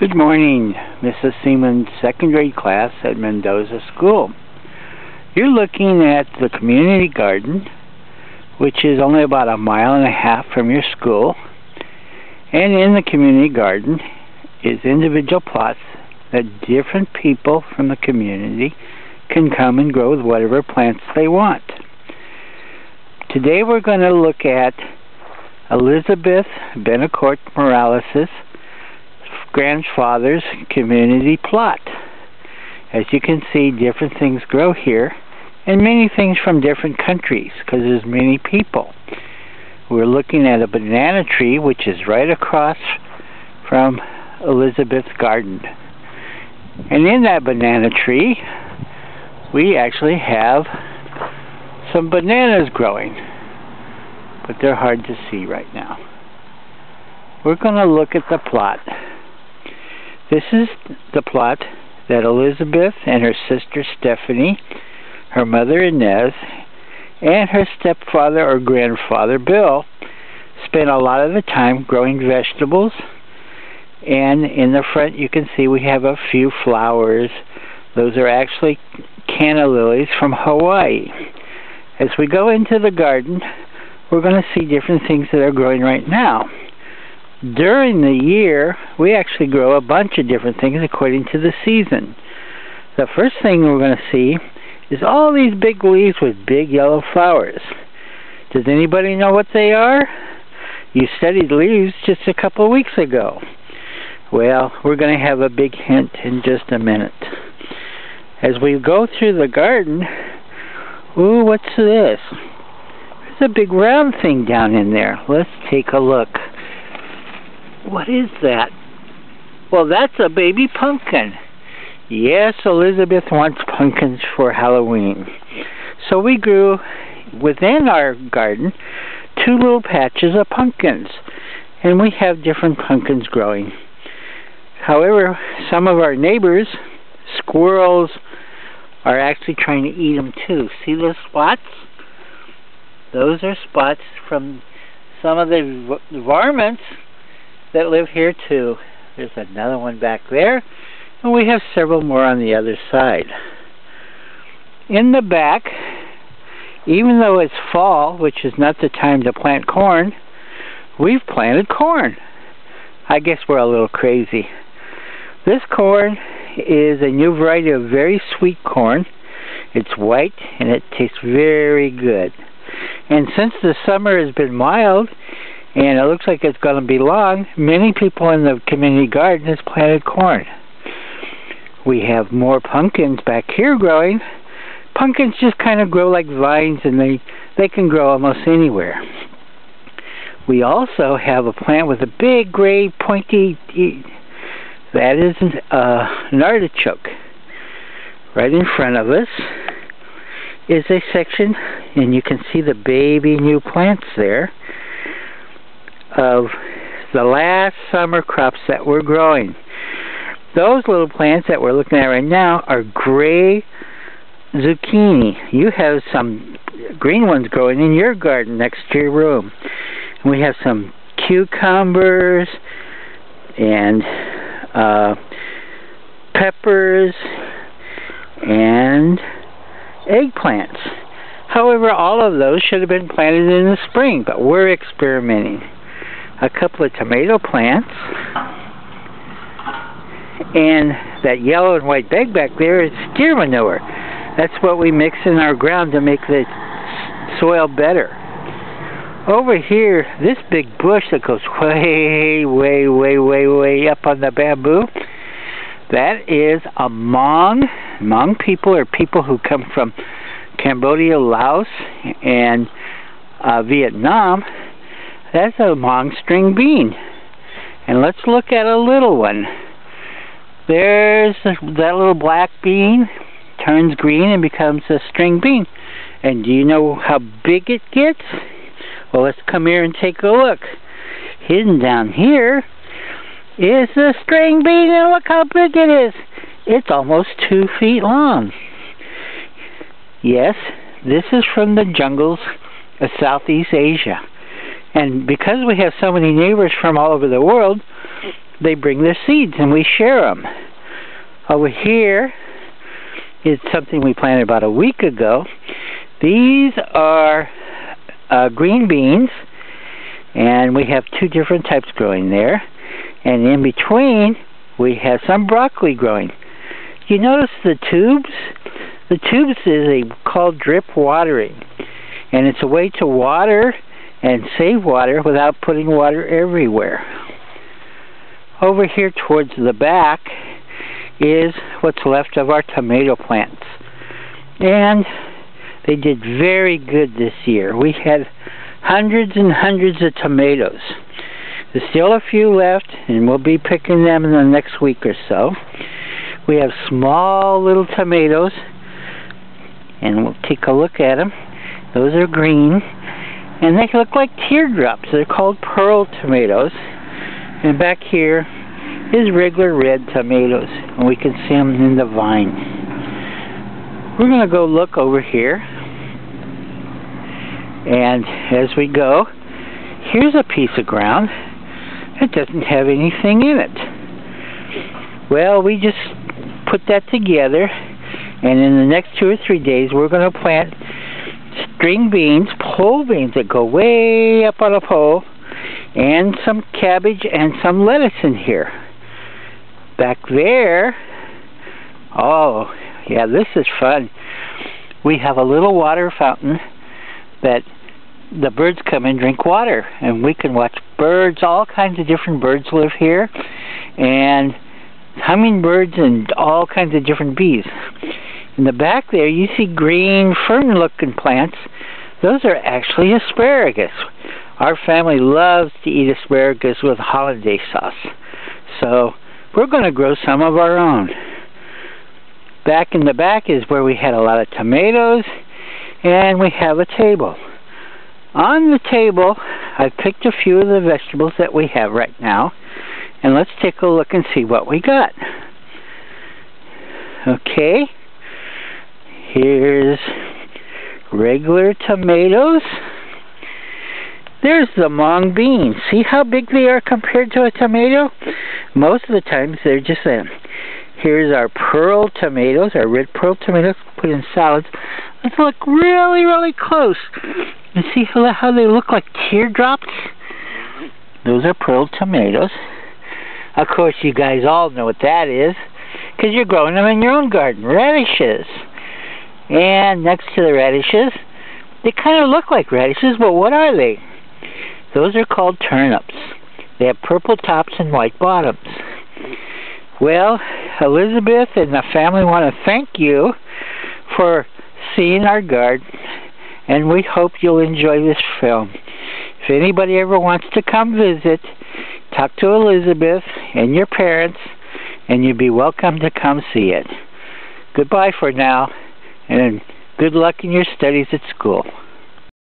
Good morning, Mrs. Seaman's second grade class at Mendoza School. You're looking at the community garden, which is only about 1.5 miles from your school. And in the community garden is individual plots that different people from the community can come and grow with whatever plants they want. Today we're going to look at Elizabeth Benacourt Morales' grandfather's community plot. As you can see, different things grow here, and many things from different countries, because there's many people. We're looking at a banana tree, which is right across from Elizabeth's garden. And in that banana tree, we actually have some bananas growing, but they're hard to see right now. We're going to look at the plot. This is the plot that Elizabeth and her sister Stephanie, her mother Inez, and her stepfather or grandfather Bill spent a lot of the time growing vegetables. And in the front you can see we have a few flowers. Those are actually canna lilies from Hawaii. As we go into the garden, we're going to see different things that are growing right now. During the year, we actually grow a bunch of different things according to the season. The first thing we're going to see is all these big leaves with big yellow flowers. Does anybody know what they are? You studied leaves just a couple of weeks ago. Well, we're going to have a big hint in just a minute. As we go through the garden, ooh, what's this? There's a big round thing down in there. Let's take a look. What is that? Well, that's a baby pumpkin. Yes, Elizabeth wants pumpkins for Halloween. So we grew within our garden 2 little patches of pumpkins. And we have different pumpkins growing. However, some of our neighbors, squirrels, are actually trying to eat them too. See those spots? Those are spots from some of the varmints that live here too. There's another one back there, and we have several more on the other side. In the back, even though it's fall, which is not the time to plant corn, we've planted corn. I guess we're a little crazy. This corn is a new variety of very sweet corn. It's white and it tastes very good. And since the summer has been mild, and it looks like it's going to be long, many people in the community garden has planted corn. We have more pumpkins back here growing. Pumpkins just kind of grow like vines, and they can grow almost anywhere. We also have a plant with a big gray pointy, that is an artichoke. Right in front of us is a section, and you can see the baby new plants there, of the last summer crops that we're growing. Those little plants that we're looking at right now are gray zucchini. You have some green ones growing in your garden next to your room. And we have some cucumbers and peppers and eggplants. However, all of those should have been planted in the spring, but we're experimenting. A couple of tomato plants, and that yellow and white bag back there is steer manure. That's what we mix in our ground to make the soil better. Over here, this big bush that goes way up on the bamboo, that is a Hmong. Hmong people are people who come from Cambodia, Laos, and Vietnam. That's a Hmong string bean. And let's look at a little one. There's that little black bean, turns green and becomes a string bean. And do you know how big it gets? Well, let's come here and take a look. Hidden down here is a string bean, and look how big it is. It's almost 2 feet long. Yes, this is from the jungles of Southeast Asia. And because we have so many neighbors from all over the world, they bring their seeds and we share them. Over here is something we planted about a week ago. These are green beans, and we have two different types growing there. And in between, we have some broccoli growing. You notice the tubes? The tubes is called drip watering, and it's a way to water and save water without putting water everywhere. Over here towards the back is what's left of our tomato plants, and they did very good this year. We had hundreds and hundreds of tomatoes. There's still a few left, and we'll be picking them in the next week or so. We have small little tomatoes, and we'll take a look at them. Those are green, and they look like teardrops. They're called pearl tomatoes. And back here is regular red tomatoes, and we can see them in the vine. We're going to go look over here, and as we go, here's a piece of ground that doesn't have anything in it. Well, we just put that together, and in the next 2 or 3 days we're going to plant string beans, pole beans that go way up on a pole, and some cabbage and some lettuce in here. Back there, oh yeah, this is fun. We have a little water fountain that the birds come and drink water, and we can watch birds. All kinds of different birds live here, and hummingbirds and all kinds of different bees. In the back there you see green fern looking plants. Those are actually asparagus. Our family loves to eat asparagus with hollandaise sauce, so we're going to grow some of our own. Back in the back is where we had a lot of tomatoes, and we have a table. On the table, I've picked a few of the vegetables that we have right now, and let's take a look and see what we got. Okay, here's regular tomatoes. There's the mung beans. See how big they are compared to a tomato? Most of the times they're just them. Here's our pearl tomatoes, our red pearl tomatoes, put in salads. Let's look really, really close. You see how they look like teardrops? Those are pearl tomatoes. Of course, you guys all know what that is, because you're growing them in your own garden. Radishes. And next to the radishes, they kind of look like radishes, but what are they? Those are called turnips. They have purple tops and white bottoms. Well, Elizabeth and the family want to thank you for seeing our garden, and we hope you'll enjoy this film. If anybody ever wants to come visit, talk to Elizabeth and your parents, and you'd be welcome to come see it. Goodbye for now, and good luck in your studies at school.